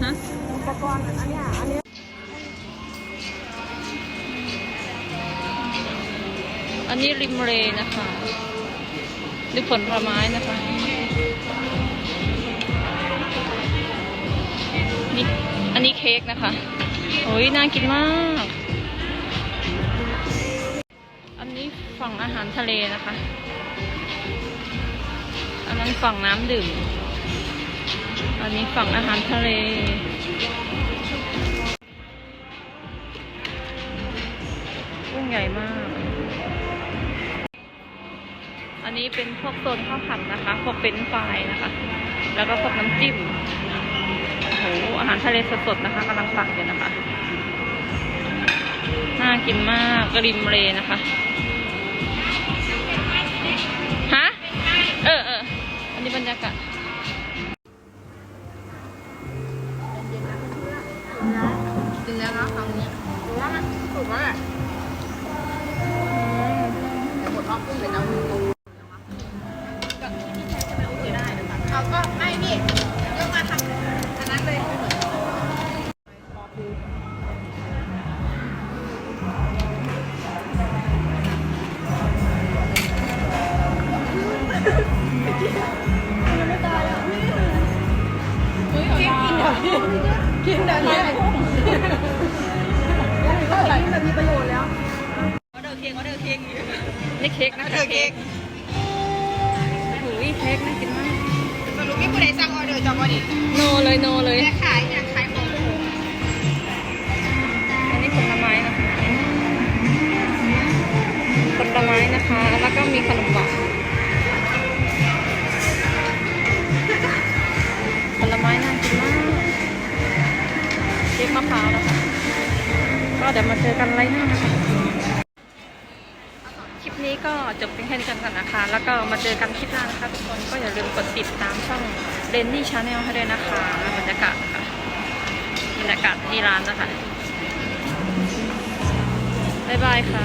ฮะ อุปกรณ์อันเนี้ยอันนี้ริมเลนะคะดูผลไม้นะคะนี่อันนี้เค้กนะคะโอ้ยน่ากินมากอันนี้ฝั่งอาหารทะเลนะคะอันนั้นฝั่งน้ำดื่มอันนี้ฝั่งอาหารทะเลกุ้งใหญ่มากอันนี้เป็นพวกโซนข้าวผัดนะคะพวกเป็นฟรายนะคะแล้วก็พวกน้ำจิ้มโอ้โหอาหารทะเลสดๆนะคะกำลังตักอยู่นะคะน่ากินมากกริมเลนะคะฮะอันนี้บรรยากาศกินแล้วนะครั้งนี้ว่ามันถูกมากแต่หมดรอบกุ้งเป็นน้ำกุ้งก็ที่แท้จะไม่โอเคได้นะคะเขาก็ไม่นี่ยกมาทำอันนั้นเลยกินเดี๋ยวนี้แบบมีประโยชน์แล้วออเดอร์เค้กนี่เค้กนะคะเค้กโอ้ยเค้กน่ากินมากสรุปมีผู้ใดสั่งออเดอร์จองบ่ดิโนเลยอยากขายของอันนี้ผลไม้นะคะแล้วก็มีขนมหวานผลไม้น่ากินมากเค้กมะพร้าวนะคะก็เดี๋ยวมาเจอกันไลน์หน้านะคะคลิปนี้ก็จบเพียงแค่นี้กันนะคะแล้วก็มาเจอกันคลิปหน้านะคะทุกคนก็อย่าลืมกดติดตามช่องเรนนี่ชาแนลให้ด้วยนะคะบรรยากาศที่ร้านนะคะบ๊ายบายค่ะ